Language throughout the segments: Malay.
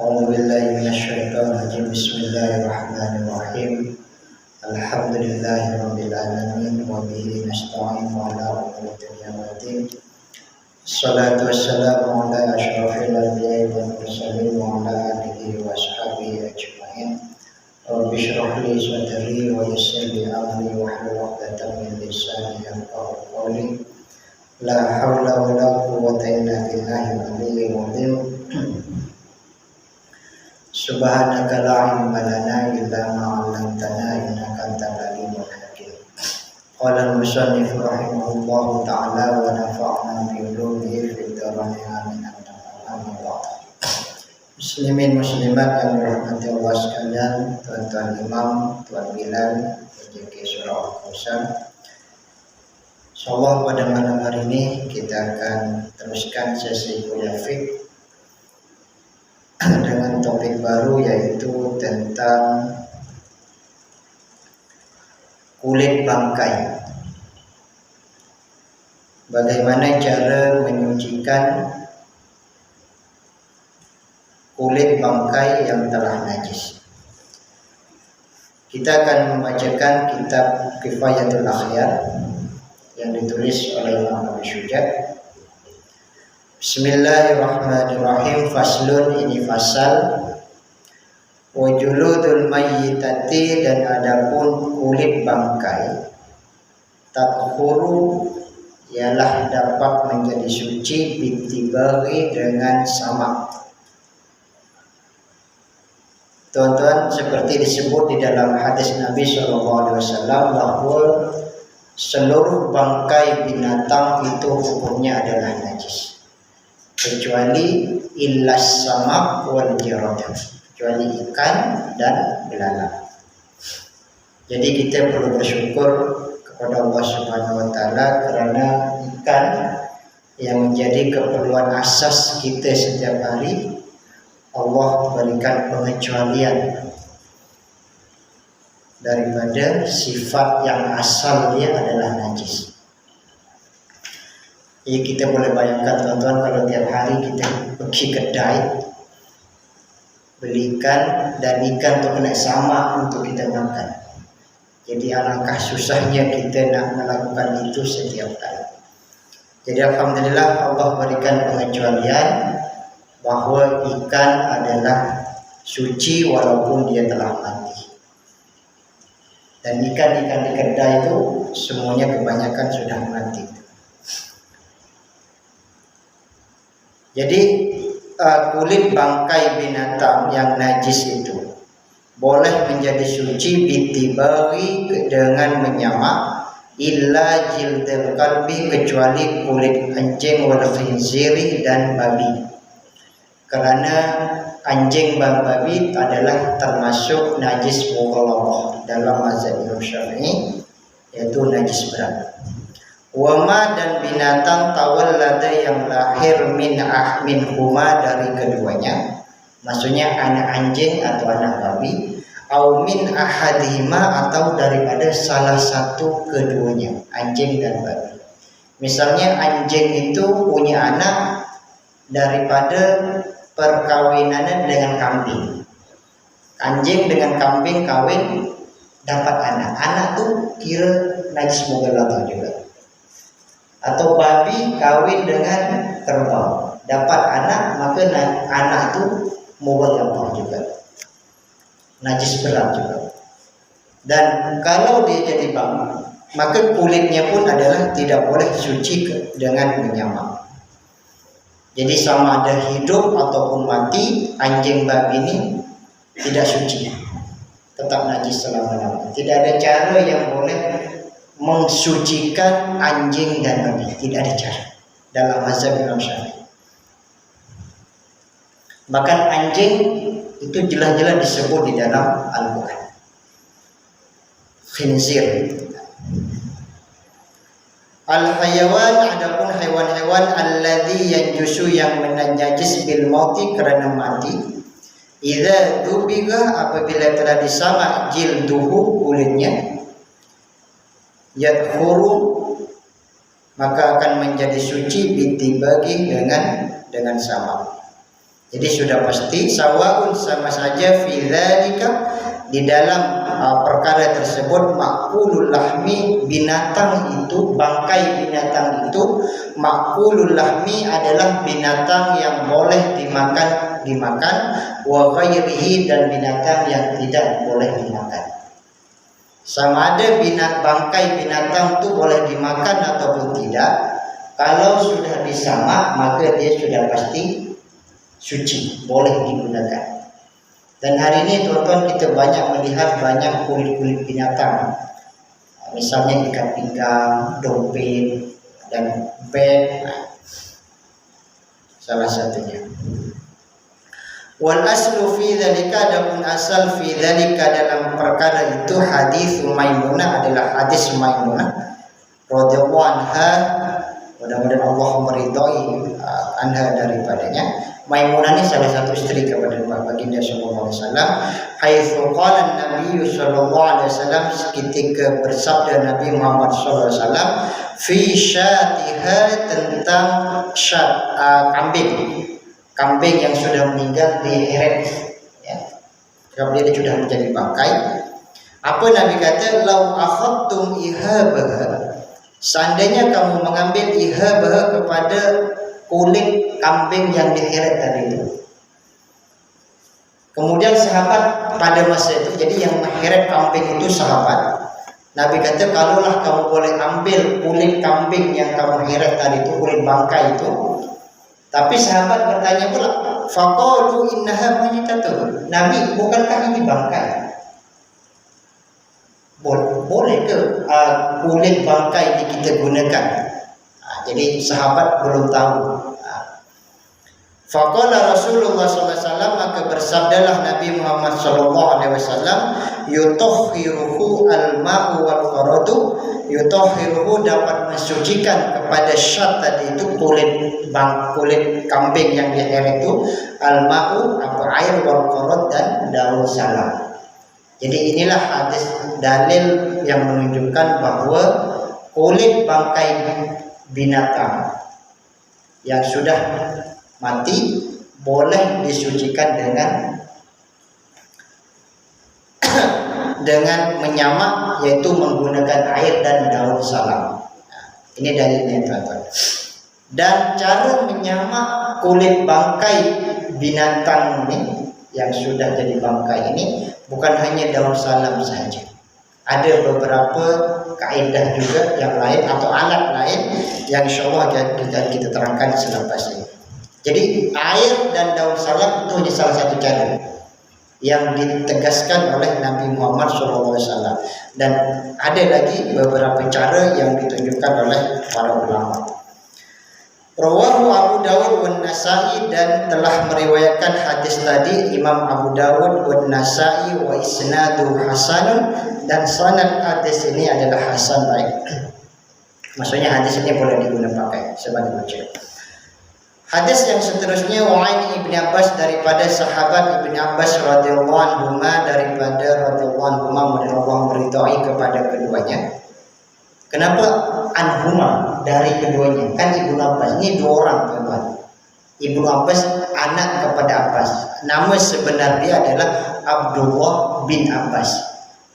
أعوذ بالله من الشيطان الرجيم. بسم الله الرحمن الرحيم. الحمد لله رب العالمين وبه نستعين على أمور الدنيا والدين. الصلاة والسلام على أشرف الأنبياء والمرسلين وعلى آله وأصحابه أجمعين. رب اشرح لي صدري ويسر لي أمري واحلل عقدة من لساني يفقهوا قولي. لا حول ولا قوة إلا بالله العلي العظيم. Subhanaka la ilma lana illa ma 'allamtana innaka antal alimul hakim. Qala al-musannif rahimahullahu ta'ala wa nafa'na bi ulumihi fid dharain amin. Amma ba'd. Muslimin muslimat yang dirahmati Allah sekalian, tuan-tuan imam, tuan Bilal, penjaga surah Al-Qausar. Insyaallah pada malam hari ini kita akan teruskan sesi kuliah fiqh dengan topik baru, yaitu tentang kulit bangkai. Bagaimana cara menyucikan kulit bangkai yang telah najis. Kita akan membacakan kitab Kifayatul Akhyar yang ditulis oleh Imam Abi Syuja. Bismillahirrahmanirrahim. Faslun, ini fasal. Wajuludul mayyitati, dan adapun kulit bangkai, tathuru, ialah dapat menjadi suci, bitibari, dengan samak. Tuan-tuan, seperti disebut di dalam hadis Nabi SAW bahwa seluruh bangkai binatang itu hukumnya adalah najis, kecuali illas samak wal jaradah, kecuali ikan dan belalang. Jadi kita perlu bersyukur kepada Allah Subhanahu wa taala karena ikan yang menjadi keperluan asas kita setiap hari, Allah berikan pengecualian daripada sifat yang asal dia adalah najis. Ya, kita boleh bayangkan tuan-tuan, kalau tiap hari kita pergi kedai belikan dan ikan itu kena sama untuk kita makan. Jadi alangkah susahnya kita nak melakukan itu setiap kali. Jadi alhamdulillah Allah berikan pengecualian bahwa ikan adalah suci walaupun dia telah mati. Dan ikan-ikan di kedai itu semuanya kebanyakan sudah mati. Jadi kulit bangkai binatang yang najis itu boleh menjadi suci bitibari, dengan menyamak, illa jildil kalbi, kecuali kulit anjing, wal khinziri, dan babi. Karena anjing dan babi adalah termasuk najis mughalladhah dalam mazhab Imam Syafi'i, yaitu najis berat. Wama, dan binatang tawallada, yang lahir min huma, dari keduanya, maksudnya anak anjing atau anak babi, au min ahadihima, atau daripada salah satu keduanya, anjing dan babi. Misalnya anjing itu punya anak daripada perkawinannya dengan kambing. Anjing dengan kambing kawin dapat anak. Anak tuh kira najis mughalladhah juga. Atau babi kawin dengan kerbau dapat anak, maka anak itu mughalladhah juga, najis berat juga. Dan kalau dia jadi bang, maka kulitnya pun adalah tidak boleh suci dengan menyamak. Jadi sama ada hidup ataupun mati, anjing babi ini tidak suci, tetap najis selama-lamanya. Tidak ada cara yang boleh mensucikan anjing dan babi, tidak ada cara dalam mazhab Imam Syafi'i. Bahkan anjing itu jelas-jelas disebut di dalam Al-Quran, khinzir. Al-hayawan, adapun hewan-hewan alladzi yanjusu, yang menajis bil mauti, kerana mati, idza dubiga, apabila telah disamak, jilduhu, kulitnya, yadkhuru, maka akan menjadi suci bitibagi, dengan sama. Jadi sudah pasti sawaun sama saja fi dzalika di dalam perkara tersebut makulul lahmi binatang itu, bangkai binatang itu, makulul lahmi adalah binatang yang boleh dimakan wa ghairihi dan binatang yang tidak boleh dimakan. Sama ada bangkai binatang itu boleh dimakan ataupun tidak. Kalau sudah disamak maka dia sudah pasti suci, boleh digunakan. Dan hari ini teman-teman kita banyak melihat banyak kulit-kulit binatang, misalnya ikat pinggang, dompet, dan bed, salah satunya. Wal aslu fi dzalika, adapun asal fi dzalika dalam perkara itu hadis Maimunah adalah hadis Maimunah radhiyallahu anha, mudah-mudahan Allah meridhai anha daripadanya. Maimunah ini salah satu istri kepada baginda sallallahu alaihi wasallam. Haitsu qala Nabi sallallahu alaihi wasallam, ketika bersabda Nabi Muhammad sallallahu alaihi wasallam fi syatiha, tentang syat, kambing yang sudah meninggal diheret, ya. Kalau dia sudah menjadi bangkai, apa Nabi kata, lau akhadtum ihabaha, seandainya kamu mengambil ihabaha kepada kulit kambing yang diheret tadi itu. Kemudian sahabat pada masa itu, jadi yang mengheret kambing itu sahabat. Nabi kata, kalaulah kamu boleh ambil kulit kambing yang kamu heret tadi itu, kulit bangkai itu. Tapi sahabat bertanya pula, faqalu innaha mayyitatun. Nabi, bukankah ini bangkai? Boleh ke kulit bangkai ini kita gunakan? Jadi sahabat belum tahu. Faqala Rasulullah SAW, maka bersabdalah Nabi Muhammad SAW, yutahhiruhu al-ma'u wal qaradu, yutahhiruhu dapat mensucikan kepada syat tadi itu, kulit kambing yang diheret itu, al-ma'u apa air, wal qarad dan daun salam. Jadi inilah hadis dalil yang menunjukkan bahwa kulit bangkai binatang yang sudah mati boleh disucikan dengan menyamak, yaitu menggunakan air dan daun salam. Ini dalilnya, teman-teman. Dan cara menyamak kulit bangkai binatang ini yang sudah jadi bangkai ini bukan hanya daun salam saja. Ada beberapa kaidah juga yang lain atau alat lain yang insyaallah kita terangkan selepas ini. Jadi air dan daun salam itu hanya salah satu cara yang ditegaskan oleh Nabi Muhammad SAW, dan ada lagi beberapa cara yang ditunjukkan oleh para ulama. Rawahu Abu Dawud wan Nasa'i, dan telah meriwayatkan hadis tadi Imam Abu Dawud wan Nasa'i wa isnadu hasanun, dan sanad hadis ini adalah hasan, baik. Maksudnya hadis ini boleh digunakan pakai sebagai hujjah. Hadis yang seterusnya, wa'an Ibnu Abbas, daripada sahabat Ibnu Abbas radhiyallahu anhu, daripada radhiyallahu anhu, mudah Allah meridhai kepada keduanya. Kenapa anhuma, dari keduanya? Kan Ibnu Abbas ini dua orang, teman. Ibnu Abbas anak kepada Abbas. Nama sebenarnya adalah Abdullah bin Abbas,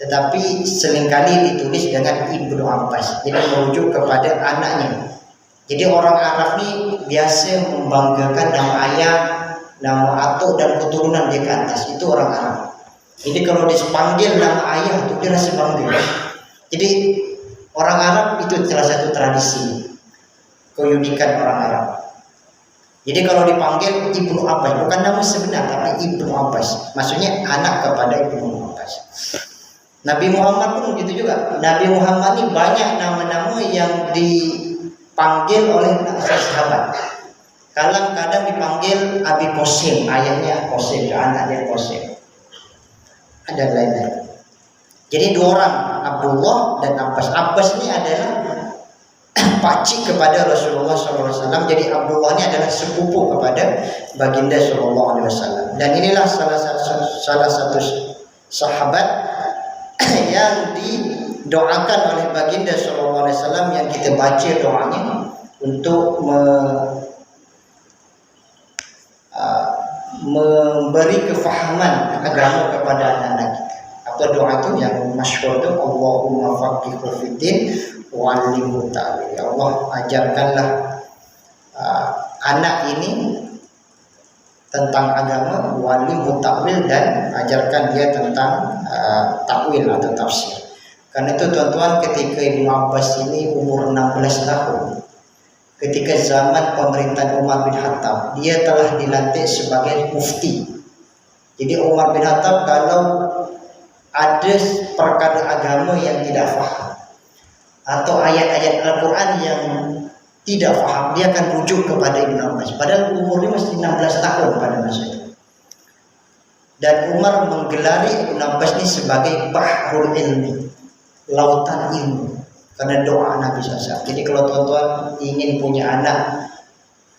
tetapi seringkali ditulis dengan Ibnu Abbas, jadi merujuk kepada anaknya. Jadi orang Arab ini biasa membanggakan nama ayah, nama atuk dan keturunan dia ke atas. Itu orang Arab. Jadi kalau dipanggil nama ayah itu dia rasa bangga. Jadi orang Arab itu salah satu tradisi, keunikan orang Arab. Jadi kalau dipanggil Ibnu Abbas, bukan nama sebenar tapi Ibnu Abbas, maksudnya anak kepada Ibnu Abbas. Nabi Muhammad pun begitu juga. Nabi Muhammad ini banyak nama-nama yang dipanggil oleh sahabat. Kadang-kadang dipanggil Abi Qasim, ayahnya Qasim, anaknya Qasim. Ada lain-lain. Jadi dua orang, Abdullah dan Abbas. Abbas ini adalah pakcik kepada Rasulullah SAW. Jadi Abdullah ini adalah sepupu kepada baginda SAW. Dan inilah salah satu sahabat yang didoakan oleh baginda SAW, yang kita baca doanya untuk memberi kefahaman agama kepada anak-anak kita. Apa doa itu yang masyhur itu, Allahumma faqihu fiddin wa 'allimhu ta'wil. Ya Allah, ajarkanlah anak ini tentang agama, wa 'allimhu ta'wil, dan ajarkan dia tentang takwil atau tafsir. Karena itu tuan-tuan, ketika Ibnu Abbas ini umur 16 tahun, ketika zaman pemerintahan Umar bin Khattab, dia telah dilantik sebagai mufti. Jadi Umar bin Khattab kalau ada perkara agama yang tidak faham atau ayat-ayat Al-Quran yang tidak faham, dia akan rujuk kepada Ibnu Abbas. Padahal umurnya masih 16 tahun pada masa itu. Dan Umar menggelari Ibnu Abbas ini sebagai bahrul ilmi, lautan ilmu, karena doa Nabi SAW. Jadi kalau tuan-tuan ingin punya anak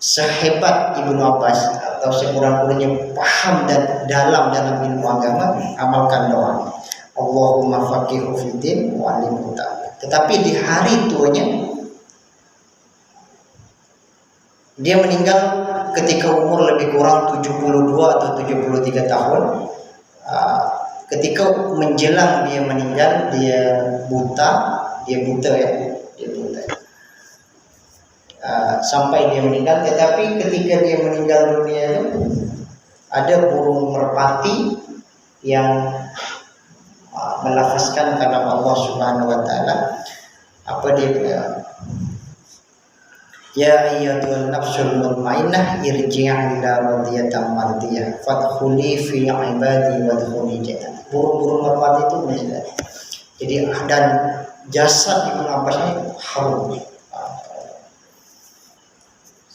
sehebat Ibnu Abbas atau sekurang-kurangnya paham dan dalam ilmu agama, amalkan doa Allahumma faqihu fiddin wa 'allimhu ta'wil. Tetapi di hari tuanya dia meninggal ketika umur lebih kurang 72 atau 73 tahun. Ketika menjelang dia meninggal, dia buta ya. Sampai dia meninggal. Tetapi ketika dia meninggal dunia itu, ada burung merpati yang melafazkan kalam Allah Subhanahu wa taala. Apa dia? Ya ayyatuhan nafsul mutmainnah irji'i ila radiyatan mardiyah fadkhuli fi ibadi wadkhuli jannah. Burung-burung merpati itu menjelaskan. Jadi dan jasad Ibnu Abbas ini harum.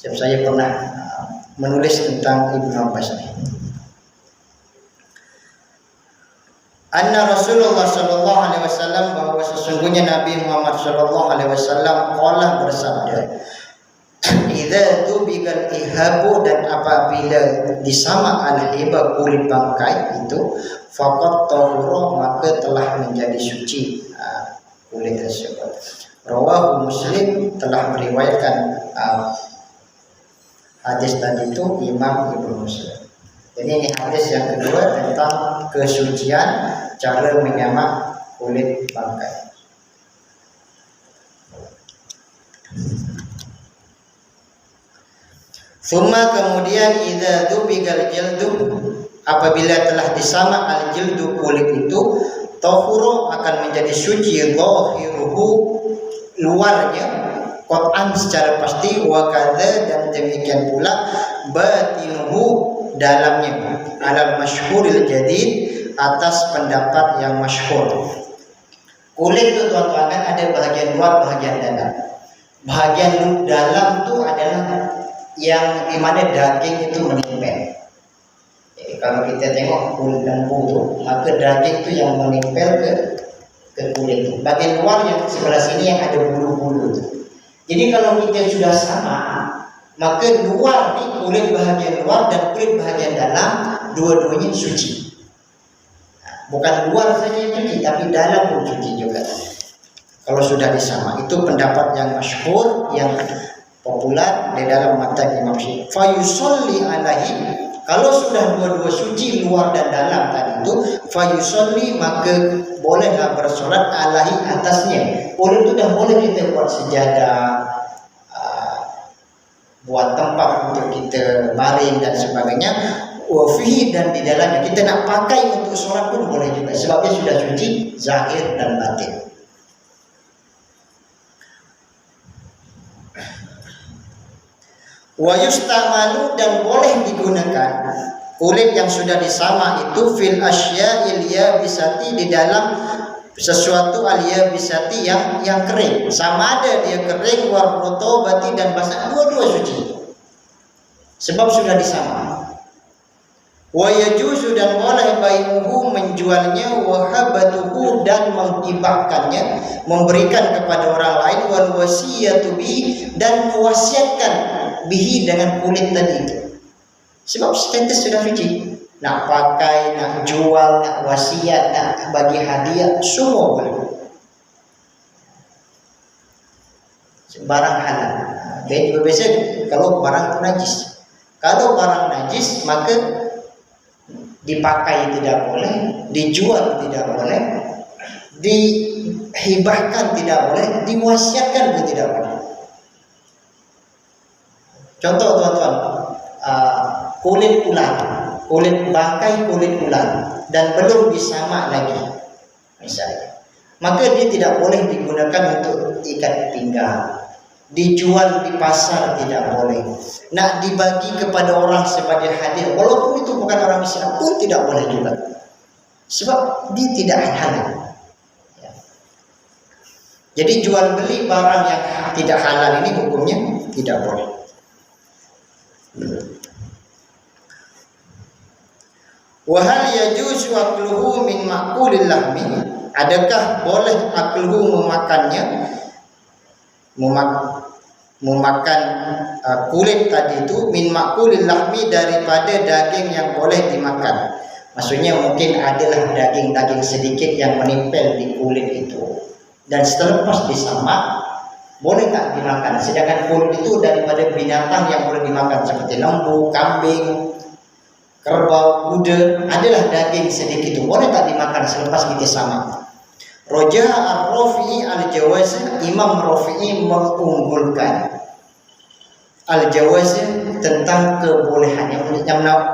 Saya pernah menulis tentang Ibnu Abbas ini. Anna Rasulullah sallallahu alaihi wasallam, bahwa sesungguhnya Nabi Muhammad sallallahu alaihi wasallam qala bersabda, idza tubigal ihabu, dan apabila disama al-hiba kulit bangkai itu, faqat tahura, maka telah menjadi suci kulit tersebut. Rawahu Muslim, telah meriwayatkan hadis tadi itu Imam Ibnu Muslim. Jadi ini hadis yang kedua tentang kesucian cara menyamak kulit bangkai. Summa, kemudian idza dubigal jildu, apabila telah disama al-jildu kulit itu, tahuru, akan menjadi suci, zahiruhu, luarnya, qat'an secara pasti, wa kadza, dan demikian pula batinuhu, dalamnya, alal masyhuril jadid, atas pendapat yang masyhur. Kulit itu tuan-tuan kan ada bahagian luar, bahagian dalam. Bahagian dalam itu adalah yang dimana daging itu menempel. Jadi kalau kita tengok kulit lembu itu, maka daging itu yang menempel ke kulit itu. Bagian luar yang sebelah sini yang ada bulu-bulu itu. Jadi kalau kita sudah sama, maka luar di kulit bahagian luar dan kulit bahagian dalam, dua-duanya suci. Bukan luar saja yang suci, tapi dalam pun suci juga. Kalau sudah disama, itu pendapat yang masyhur, yang populer di dalam mata Imam Syafi'i. Fayusolli alaihi, kalau sudah dua-dua suci luar dan dalam tadi itu, fayusolli, maka bolehlah bersolat alaihi, atasnya. Boleh itu dah boleh kita buat sejadah, buat tempat untuk kita baring dan sebagainya. Wafihi, dan di dalamnya kita nak pakai untuk sholat pun boleh juga, sebabnya sudah suci zahir dan batin. Wa yustamalu, dan boleh digunakan kulit yang sudah disama itu fil asya'il yabisati, di dalam sesuatu al-yabisati yang kering. Sama ada dia kering, war rutubati, dan basah, dua-dua suci. Sebab sudah disama. Wa yajuzu, dan boleh bai'uhu, menjualnya, wa habatuhu, dan menghibahkannya, memberikan kepada orang lain, wal wasiyatu bi, dan mewasiatkan bihi, dengan kulit tadi itu. Sebab status sudah suci. Nak pakai, nak jual, nak wasiat, nak bagi hadiah, semua boleh. Barang halal. Berbeza kalau barang najis. Kalau barang najis, maka dipakai tidak boleh, dijual tidak boleh, dihibahkan tidak boleh, diwasiatkan pun tidak boleh. Contoh tuan-tuan, kulit ular, kulit bangkai kulit ular dan belum disamak lagi misalnya, maka dia tidak boleh digunakan untuk ikat pinggang, dijual di pasar tidak boleh, nak dibagi kepada orang sebagai hadiah walaupun itu bukan orang Islam pun tidak boleh juga, sebab dia tidak halal. Jadi jual beli barang yang tidak halal ini hukumnya tidak boleh. Wa hal yajuzu akluhu min ma'kulil lahmi, adakah boleh akluhu memakannya, memakan kulit tadi itu, min ma'kulil lahmi daripada daging yang boleh dimakan. Maksudnya mungkin adalah daging-daging sedikit yang menempel di kulit itu dan selepas disamak boleh tak dimakan, sedangkan kulit itu daripada binatang yang boleh dimakan seperti lembu, kambing, kerbau, kuda, adalah daging sedikit itu boleh tak dimakan selepas kita samak. Roja ar-Rafi'i al-Jawaz, Imam Rafi'i mengunggulkan al-Jawaz tentang kebolehannya.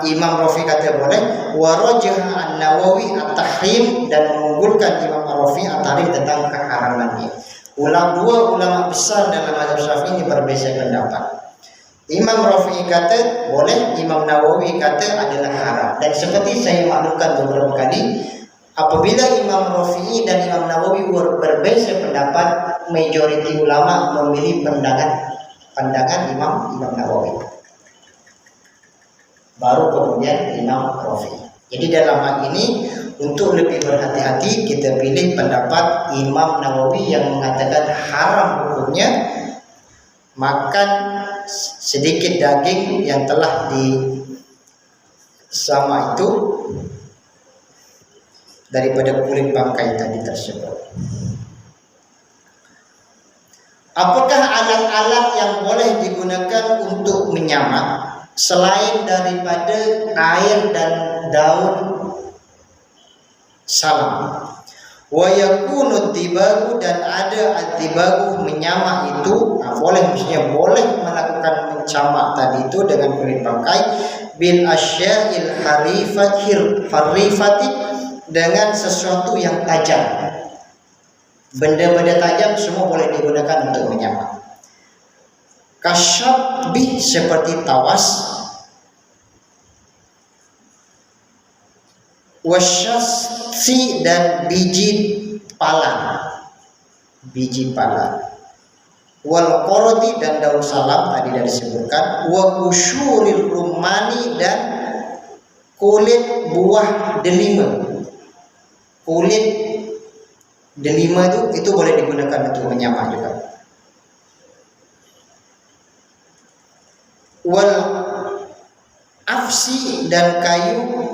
Imam Rafi'i kata boleh, wa Roja an-Nawawi at-Tahrim, dan mengunggulkan Imam Rafi'i at-Tahrim tentang keharamannya. Dua ulama besar dalam mazhab Syafi'i berbeza pendapat. Imam Rafi'i kata boleh, Imam Nawawi kata adalah haram. Dan seperti saya maklumkan beberapa kali, apabila Imam Rafi'i dan Imam Nawawi berbeza pendapat, majoriti ulama memilih pandangan Imam Nawawi, baru kemudian Imam Rafi'i. Jadi dalam hal ini untuk lebih berhati-hati kita pilih pendapat Imam Nawawi yang mengatakan haram hukumnya makan sedikit daging yang telah disama itu daripada kulit bangkai tadi tersebut. Apakah alat-alat yang boleh digunakan untuk menyamak selain daripada air dan daun salam? Wa yakunu tibagu, dan ada atibagu menyamak itu boleh, maksudnya boleh melakukan mencamak tadi itu dengan kulit bangkai bil asya'il harifati, dengan sesuatu yang tajam, benda-benda tajam semua boleh digunakan untuk menyamak. Kasyabih, seperti tawas, wasyasi, dan biji pala, wal qorodi, dan daun salam tadi sudah disebutkan, wa kusyuril rumani, dan kulit buah delima. Kulit delima itu boleh digunakan untuk menyamak juga. Wal afsi, dan kayu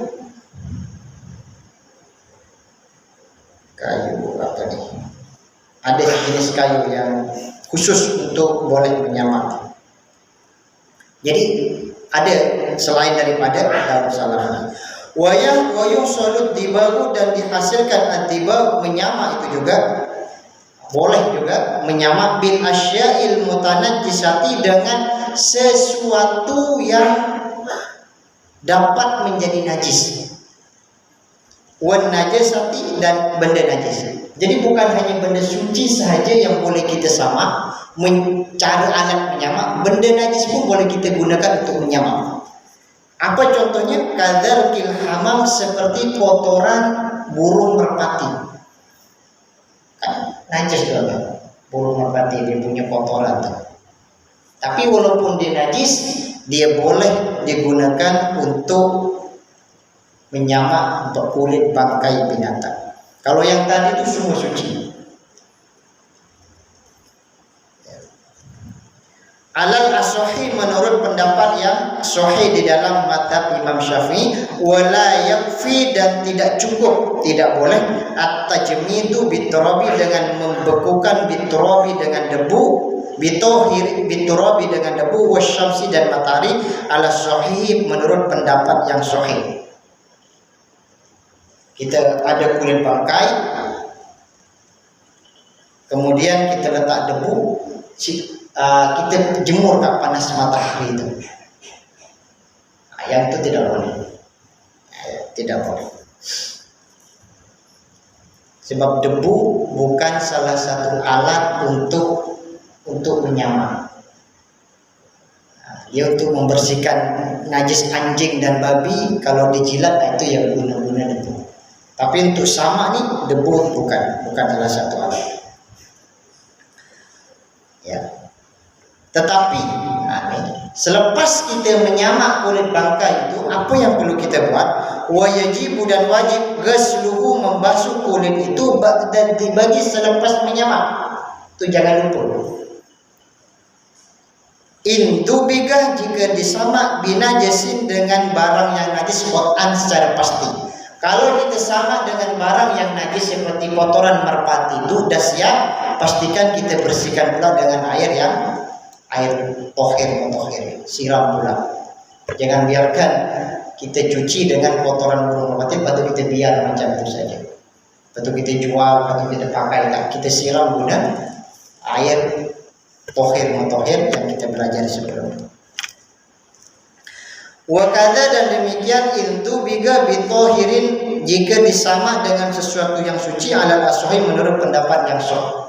apa nih? Ada jenis kayu yang khusus untuk boleh menyamak. Jadi ada selain daripada daun salam. Wayang solut dibaru, dan dihasilkan adiba menyamak itu juga boleh juga menyamak bil asya'il mutanajjisati, dengan sesuatu yang dapat menjadi najis, wan najasati, dan benda najis. Jadi bukan hanya benda suci sahaja yang boleh kita samak, cara alat menyamak, benda najis pun boleh kita gunakan untuk menyamak. Apa contohnya? Kadzarkil hamam, seperti kotoran burung merpati. Kan najis juga burung merpati, dia punya kotoran tuh. Tapi walaupun dia najis, dia boleh digunakan untuk menyamak untuk kulit bangkai binatang. Kalau yang tadi itu semua suci. Alal as-sahih, menurut pendapat yang sahih di dalam mazhab Imam Syafi'i, wala yakfi, dan tidak cukup, tidak boleh at-tajmidu biturabi, dengan membekukan biturabi dengan debu, biturabi dengan debu, wasyamsi, dan matahari, ala sahih, menurut pendapat yang sahih. Kita ada kulit bangkai, kemudian kita letak debu, kita jemur ke panas matahari itu. Yang itu tidak boleh. Tidak boleh. Sebab debu bukan salah satu alat untuk menyamak. Dia untuk membersihkan najis anjing dan babi, kalau dijilat itu yang guna-guna debu. Tapi untuk sama nih debu bukan salah satu alat. Ya. Tetapi selepas kita menyamak kulit bangkai itu, apa yang perlu kita buat? Wajibu dan wajib ghasluhu, membasuh kulit itu dan dibagi selepas menyamak. Itu jangan lupa. Indubigah, jika disamak binajasin dengan barang yang najis qat'an secara pasti. Kalau kita samak dengan barang yang najis seperti kotoran merpati itu dah siap, pastikan kita bersihkan pula dengan air tohir, siram pula. Jangan biarkan kita cuci dengan kotoran burung merpati, lepas kita biar macam itu saja. Lepas kita jual, lepas kita pakai, kita siram guna air tohir yang kita belajar sebelumnya. Wakada, dan demikian intu biga bitohirin, jika disamak dengan sesuatu yang suci, alal as-sahih, menurut pendapat yang sahih.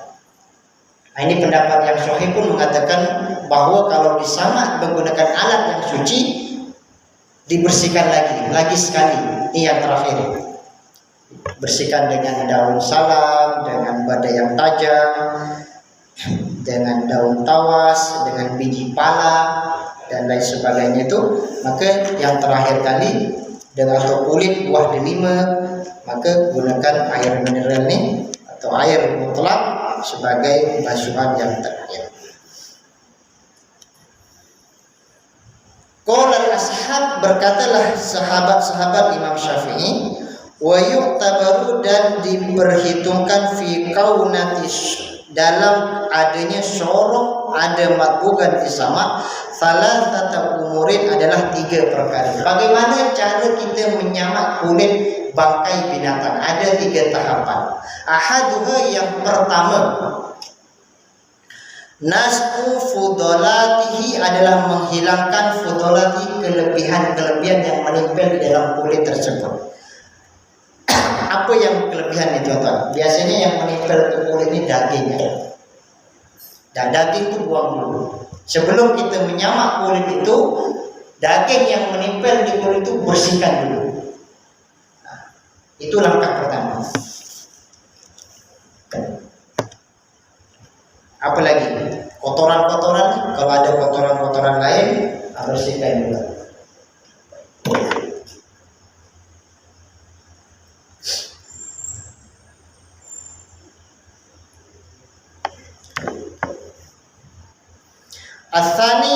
Ini pendapat yang sahih pun mengatakan bahwa kalau disamak menggunakan alat yang suci, dibersihkan lagi sekali. Ini yang terakhir. Bersihkan dengan daun salam, dengan badai yang tajam, dengan daun tawas, dengan biji pala dan lain sebagainya itu. Maka yang terakhir kali dengan kulit buah delima, maka gunakan air mineral ini atau air mutlak sebagai basuhan yang terakhir. Qala al-ashab, berkatalah sahabat-sahabat Imam Syafi'i, wa yu'tabaru, dan diperhitungkan fi kaunatis, dalam adanya sorok, ada matbukan disamak, salah tata umurin, adalah 3 perkara. Bagaimana cara kita menyamak kulit bangkai binatang? Ada 3 tahapan. Ahaduha, yang pertama, nas'u fudolatihi, adalah menghilangkan fudolati, kelebihan-kelebihan yang menempel di dalam kulit tersebut. Apa yang kelebihan itu, tuan? Biasanya yang menempel di kulit ini dagingnya. Dan daging itu buang dulu. Sebelum kita menyamak kulit itu, daging yang menempel di kulit itu bersihkan dulu. Itu langkah pertama. Apalagi kotoran-kotoran, kalau ada kotoran-kotoran lain, bersihkan dulu. Asani,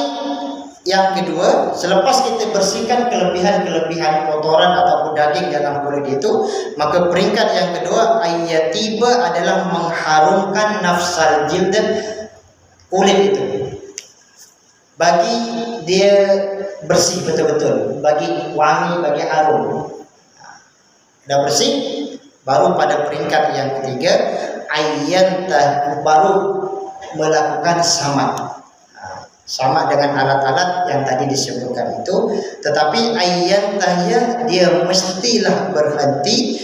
yang kedua, selepas kita bersihkan kelebihan-kelebihan kotoran ataupun daging dalam kulit itu, maka peringkat yang kedua, ayyatiba, adalah mengharumkan nafsal jild, kulit itu, bagi dia bersih betul-betul, bagi wangi, bagi harum. Sudah bersih, baru pada peringkat yang ketiga, baru melakukan samak. Sama dengan alat-alat yang tadi disebutkan itu, tetapi ayyantahya, dia mestilah berhenti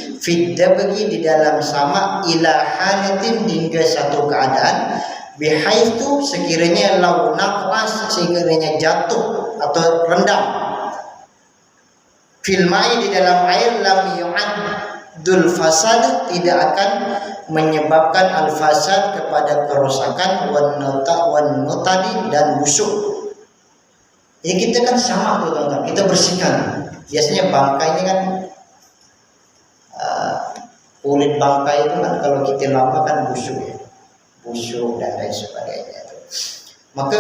bagi di dalam sama, ila halatin, hingga satu keadaan, bihaitu, sekiranya lau naqas, sekiranya jatuh atau rendam, filmai, di dalam air, lam yu'addul fasad, tidak akan menyebabkan al-fasad, kepada kerusakan, wan nutadi, dan busuk. Jadi kita kan sama tuh, teman-teman, kita bersihkan. Biasanya bangkai ini kan kulit bangkai itu kan kalau kita lama kan busuk ya, busuk dan lain sebagainya. Maka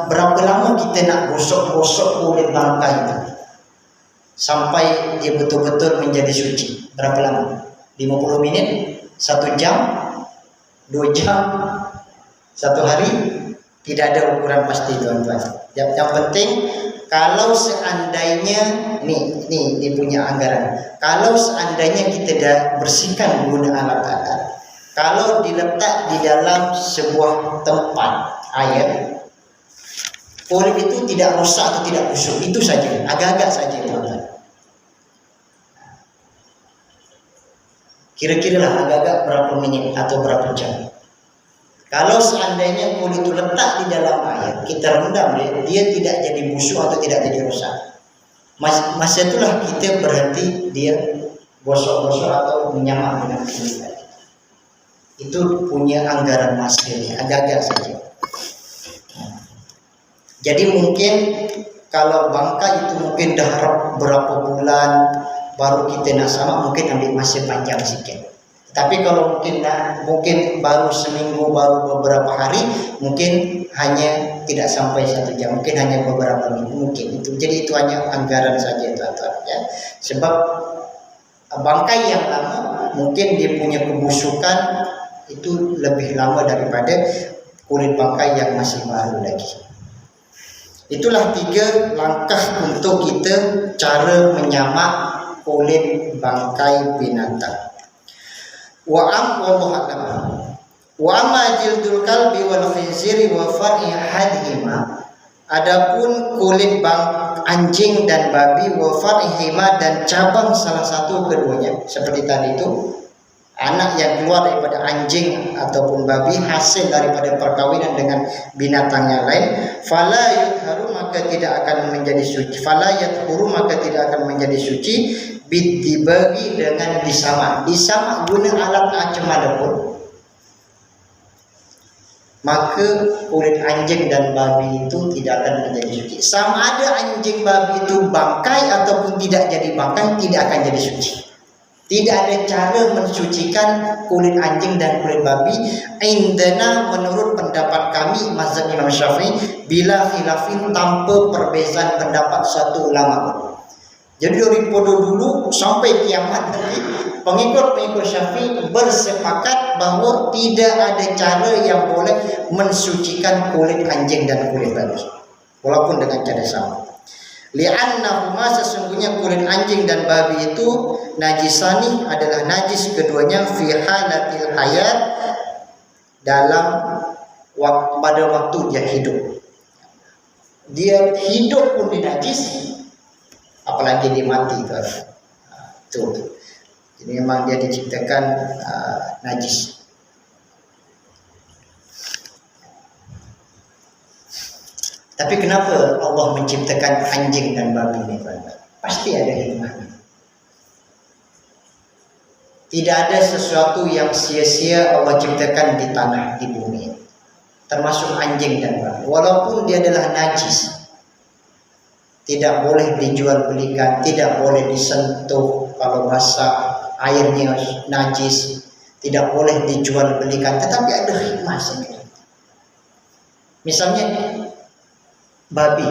berapa lama kita nak gosok-gosok kulit bangkai itu sampai dia betul-betul menjadi suci? Berapa lama? 50 menit? 1 jam, 2 jam, 1 hari? Tidak ada ukuran pasti, teman-teman. Yang penting Kalau seandainya nih punya anggaran. Kalau seandainya kita dah bersihkan guna alat-alat, kalau diletak di dalam sebuah tempat air, polip itu tidak rosak atau tidak busuk, itu saja, agak-agak saja teman-teman. Kira-kira lah agak-agak berapa menit atau berapa jam. Kalau seandainya kulit itu letak di dalam air, kita rendam dia tidak jadi busuk atau tidak jadi rusak. Masa itulah kita berhenti dia gosok-gosok atau menyamak dengan kulit. Itu punya anggaran masanya, agak-agak saja. Jadi mungkin kalau bangkai itu mungkin dah berapa bulan baru kita nak sama, mungkin ambil masa panjang sikit. Tapi kalau mungkin baru seminggu, baru beberapa hari, mungkin hanya tidak sampai 1 jam, mungkin hanya beberapa minggu, mungkin itu. Jadi itu hanya anggaran saja teman-teman ya. Sebab bangkai yang lama mungkin dia punya kebusukan itu lebih lama daripada kulit bangkai yang masih baru lagi. Itulah 3 langkah untuk kita cara menyamak kulit bangkai binatang. Wallahu a'lam. Wa amma jildul kalbi wal khinziri wa far'i hadhima. Adapun kulit anjing dan babi, wa far'ihima, dan cabang salah satu keduanya. Seperti tadi itu, anak yang keluar daripada anjing ataupun babi hasil daripada perkawinan dengan binatang yang lain, fala yutharu, maka tidak akan menjadi suci. Fala yathuru, maka tidak akan menjadi suci. Dibagi dengan disamak guna alat macam mana pun, maka kulit anjing dan babi itu tidak akan menjadi suci. Sama ada anjing babi itu bangkai ataupun tidak jadi bangkai, tidak akan jadi suci. Tidak ada cara mensucikan kulit anjing dan kulit babi. Indana, menurut pendapat kami mazhab Imam Syafi'i, bila khilafin, tanpa perbezaan pendapat satu ulama. Jadi dari dulu sampai kiamat nanti, pengikut Syafi'i bersepakat bahawa tidak ada cara yang boleh mensucikan kulit anjing dan kulit babi, walaupun dengan cara sama. Li'annahuma, sesungguhnya kulit anjing dan babi itu najisani, adalah najis keduanya, fi halatil hayat, dalam pada waktu dia hidup. Dia hidup pun dinajis, apalagi dia mati tuh. Jadi memang dia diciptakan najis. Tapi kenapa Allah menciptakan anjing dan babi ini? Pasti ada hikmahnya. Tidak ada sesuatu yang sia-sia Allah ciptakan di tanah, di bumi, termasuk anjing dan babi. Walaupun dia adalah najis, tidak boleh dijual belikan, tidak boleh disentuh. Kalau basah, airnya najis, tidak boleh dijual belikan. Tetapi ada hikmah sendiri. Misalnya babi,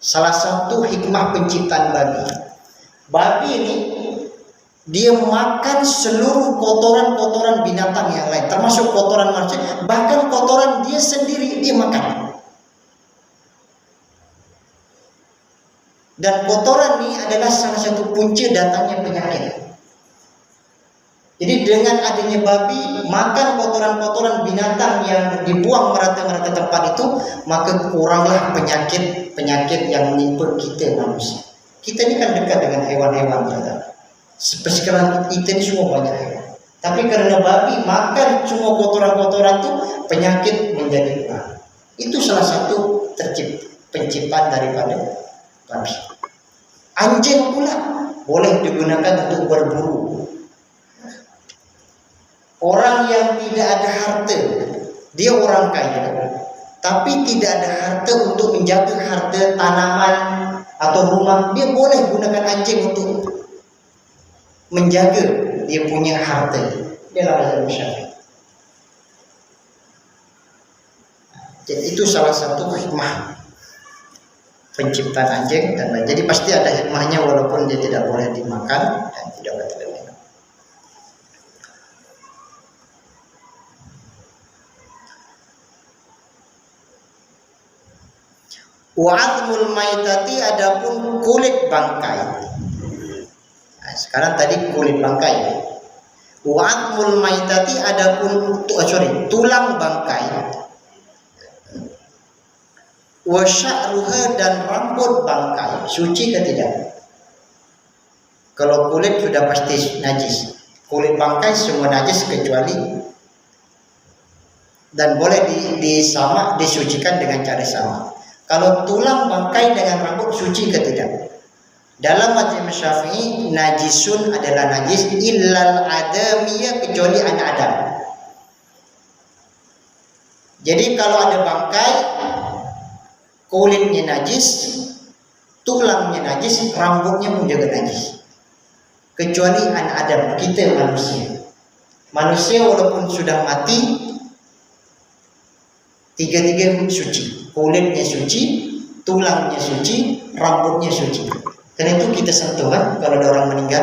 salah satu hikmah penciptaan babi ini, dia makan seluruh kotoran-kotoran binatang yang lain, termasuk kotoran manusia, bahkan kotoran dia sendiri dia makan. Dan kotoran ini adalah salah satu punca datangnya penyakit. Jadi dengan adanya babi makan kotoran-kotoran binatang yang dibuang merata-merata tempat itu, maka kuranglah penyakit yang menimpa kita manusia. Kita ini kan dekat dengan hewan-hewan, sekarang kita ini semua banyak hewan. Tapi karena babi makan semua kotoran-kotoran itu, penyakit menjadi kurang. Itu salah satu penciptaan daripada babi. Anjing pula boleh digunakan untuk berburu. Orang yang tidak ada harta, dia orang kaya, tapi tidak ada harta untuk menjaga harta tanaman atau rumah, dia boleh gunakan anjing untuk menjaga dia punya harta. Dia mazhab Syafi'i. Jadi itu salah satu hikmah penciptaan anjing dan lain. Jadi pasti ada hikmahnya, walaupun dia tidak boleh dimakan dan tidak boleh diminum. Wa azmul maitati, adapun kulit bangkai. Nah, sekarang tadi kulit bangkai. Wa azmul maitati, adapun tulang bangkai. Wa sya'ruha, dan rambut bangkai, suci ke tidak? Kalau kulit sudah pasti najis. Kulit bangkai semua najis kecuali, dan boleh disucikan dengan cara sama. Kalau tulang bangkai dengan rambut suci ke tidak? Dalam mazhab Syafi'i, najisun adalah najis illal adamiyah, kecuali anak Adam. Jadi kalau ada bangkai, kulitnya najis, tulangnya najis, rambutnya pun juga najis. Kecuali anak Adam, kita manusia. Manusia walaupun sudah mati, tiga-tiga suci. Kulitnya suci, tulangnya suci, rambutnya suci. Karena itu kita sentuh kan, kalau ada orang meninggal.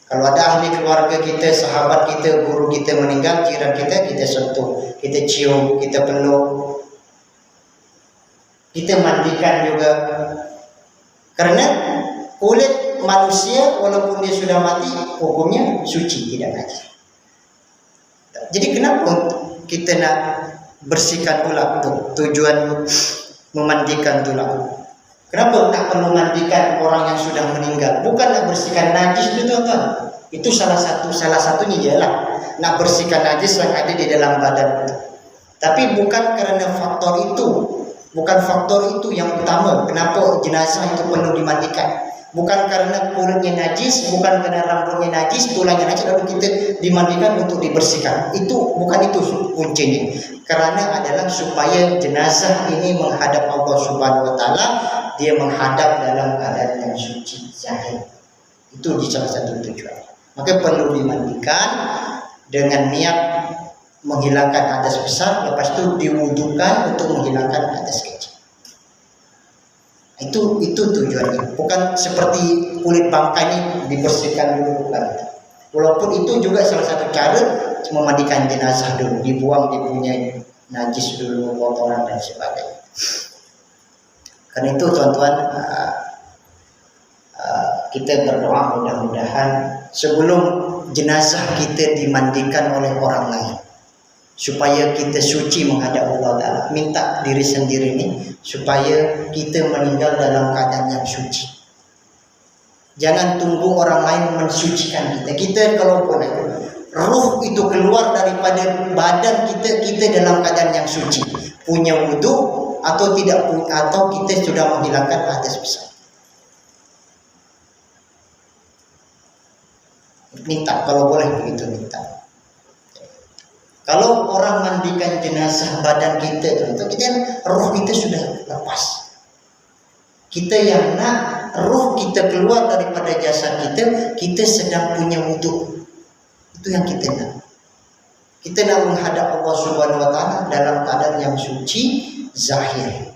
Kalau ada ahli keluarga kita, sahabat kita, guru kita meninggal, jiran kita sentuh, kita cium, kita peluk, kita mandikan juga. Karena kulit manusia walaupun dia sudah mati, hukumnya suci, tidak najis. Jadi kenapa kita nak bersihkan tulang? Tujuan memandikan tulang. Kenapa tak perlu mandikan orang yang sudah meninggal? Bukan nak bersihkan najis itu, tuan-tuan. Itu salah satunya ialah nak bersihkan najis yang ada di dalam badan. Tapi bukan karena faktor itu. Bukan faktor itu yang utama kenapa jenazah itu perlu dimandikan. Bukan karena kulitnya najis, bukan karena rambutnya najis, tulangnya najis lalu kita dimandikan untuk dibersihkan. Itu bukan itu kuncinya. Karena adalah supaya jenazah ini menghadap Allah Subhanahu wa taala, dia menghadap dalam keadaan yang suci zahir. Itu di salah satu tujuan. Maka perlu dimandikan dengan niat menghilangkan hadas besar, lepas itu diwudukan untuk menghilangkan hadas kecil. Itu tujuannya. Bukan seperti kulit bangkai ini dibersihkan dulu, bukan. Walaupun itu juga salah satu cara memandikan jenazah dulu, dibuang dia punya najis dulu, kotoran dan sebagainya. Karena itu tuan-tuan, kita berdoa mudah-mudahan sebelum jenazah kita dimandikan oleh orang lain, supaya kita suci menghadap Allah Ta'ala. Minta diri sendiri ini supaya kita meninggal dalam keadaan yang suci. Jangan tunggu orang lain mensucikan kita. Kita kalau boleh, ruh itu keluar daripada badan kita dalam keadaan yang suci, punya wudu atau tidak, atau kita sudah menghilangkan hadas besar. Minta kalau boleh begitu, minta. Kalau orang mandikan jenazah badan kita roh kita sudah lepas. Kita yang nak roh kita keluar daripada jasad kita sedang punya wudu. Itu yang kita nak. Kita nak menghadap Allah Subhanahu wa taala dalam keadaan yang suci zahir.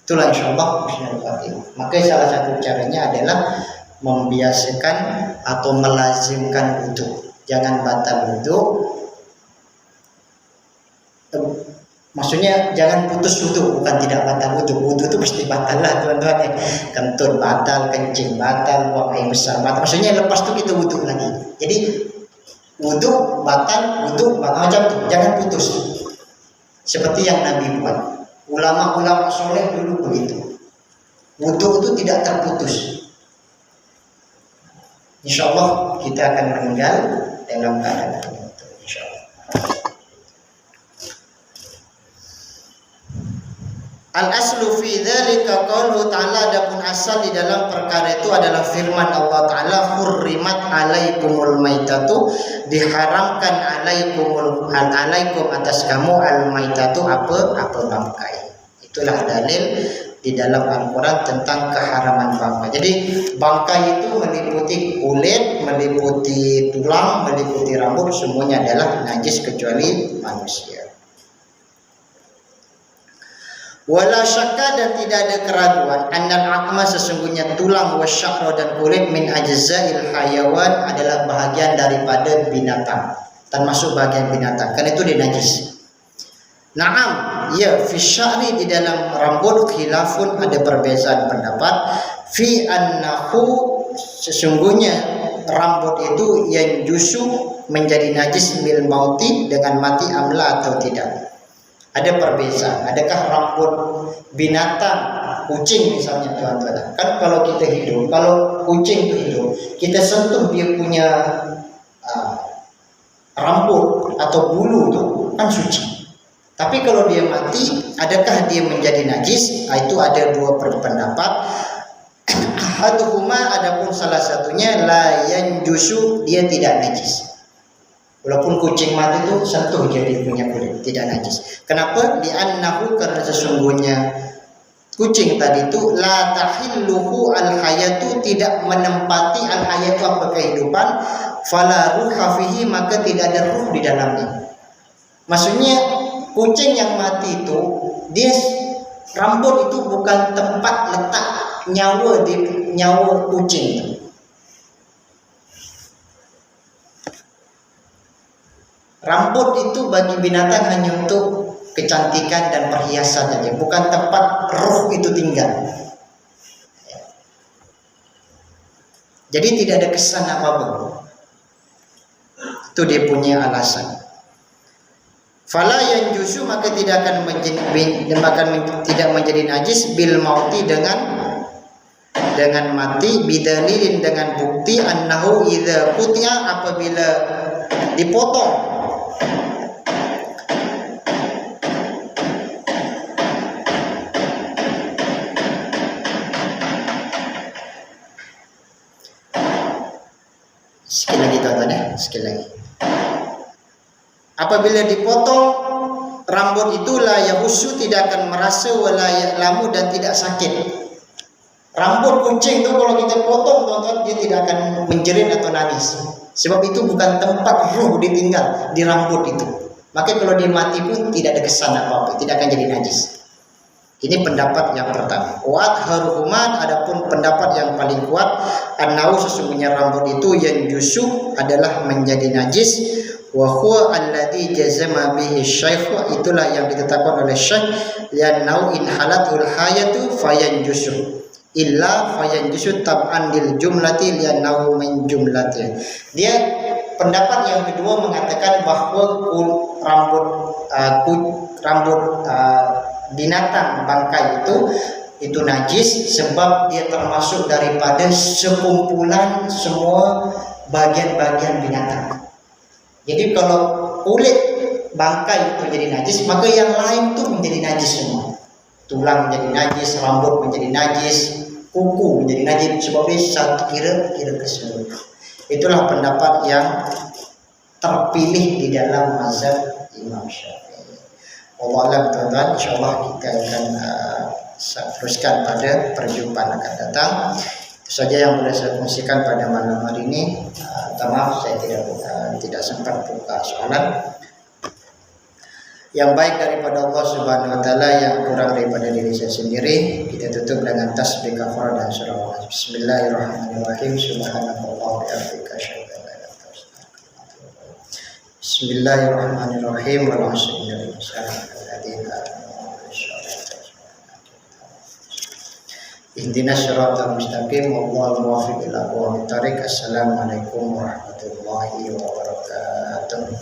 Itulah insyaallah husnul khatimah. Maka salah satu caranya adalah membiasakan atau melazimkan wudu. Jangan batal wudu. Maksudnya jangan putus wudu, bukan tidak batal wudu. Wudu itu pasti batal lah tuan-tuan ya. Kentut batal, kencing batal, buang air besar batal. Maksudnya lepas itu kita wudu lagi. Jadi wudu batal macam itu. Jangan putus. Seperti yang Nabi buat. Ulama-ulama soleh dulu begitu. Wudu itu tidak terputus. Insyaallah kita akan meninggal dalam keadaan itu, insyaallah. Al-aslu fi dzalika qauluhu ta'ala, adapun asal di dalam perkara itu adalah firman Allah Ta'ala, hurrimat alaikumul maitatu, diharamkan alaikum atas kamu al-maitatu, apa bangkai. Itulah dalil di dalam Al-Quran tentang keharaman bangkai. Jadi bangkai itu meliputi kulit, meliputi tulang, meliputi rambut, semuanya adalah najis kecuali manusia. Wala syakka, dan tidak ada keraguan, annal aqma, sesungguhnya tulang, wasyakra, dan kulit, min ajza'il hayawan, adalah bahagian daripada binatang, termasuk bagian binatang, karena itu dia najis. Naam, ya fi sya'ri di dalam rambut khilafun ada perbezaan pendapat fi annahu sesungguhnya rambut itu yang justru menjadi najis bil mauti dengan mati amla atau tidak. Ada perbezaan. Adakah rambut binatang, kucing misalnya tuan-tuan, kan kalau kita hidup, kalau kucing itu hidup, kita sentuh dia punya rambut atau bulu itu kan suci. Tapi kalau dia mati, adakah dia menjadi najis? Itu ada dua pendapat. Ahaduhuma, adapun salah satunya la yanjusu, dia tidak najis. Walaupun kucing mati itu sentuh jadi punya kulit, tidak najis. Kenapa? Li'annahu, karena sesungguhnya kucing tadi itu la tahilluhu al-hayatu, tidak menempati al-hayatu apa kehidupan, fala ruha fihi, maka tidak ada ruh di dalamnya. Maksudnya kucing yang mati itu, dia rambut itu bukan tempat letak nyawa kucing itu. Rambut itu bagi binatang hanya untuk kecantikan dan perhiasan saja, bukan tempat ruh itu tinggal. Jadi tidak ada kesan apapun. Itu dia punya alasan. Fala yanjusu, maka tidak akan tidak menjadi najis bil mauti dengan mati, bidalilin dengan bukti annahu idza qutiya, apabila dipotong. Sekali lagi tuan-tuan ya, sekali lagi. Apabila dipotong rambut itu la yahusu, tidak akan merasa, wala ya'lamu, dan tidak sakit. Rambut kucing itu kalau kita potong tuan-tuan, dia tidak akan menjerit atau nangis. Sebab itu bukan tempat ruh ditinggal di rambut itu. Maka kalau dia mati pun tidak ada kesan apa-apa, tidak akan jadi najis. Ini pendapat yang pertama. Wa haruman, adapun pendapat yang paling kuat, annau sesungguhnya rambut itu yang justru adalah menjadi najis. Wa huwa alladhi jazama bihi syekh, itulah yang ditetapkan oleh syekh, liannau in halatul hayatu fayanjusu illa fayanjusu tab'an lil jumlati liannau min jumlati. Dia pendapat yang kedua mengatakan bahwa rambut binatang bangkai itu najis sebab dia termasuk daripada sekumpulan semua bagian-bagian binatang. Jadi kalau kulit bangkai itu jadi najis, maka yang lain itu menjadi najis semua. Tulang menjadi najis, rambut menjadi najis, kuku menjadi najis, sebab dia satu kira keseluruhan. Itulah pendapat yang terpilih di dalam mazhab Imam Syafi'i. Allah alam tuan-tuan, insyaallah kita akan teruskan pada perjumpaan akan datang. Itu saja yang boleh saya kongsikan pada malam hari ini. Maaf saya tidak sempat buka soalan. Yang baik daripada Allah Subhanahu wa taala, yang kurang daripada diri saya sendiri. Kita tutup dengan tasbih kafarah dan sholawat. Bismillahirrahmanirrahim. Subhanallah wa bihamdika asyhadu an la ilaha illa anta astaghfiruka wa atubu ilaik. Bismillahirrahmanirrahim. Wal 'asri innal insana lafi khusr. Ihdinas siratal mustaqim, wallahul muwaffiq ila aqwamit thoriq. Assalamualaikum warahmatullahi wabarakatuh.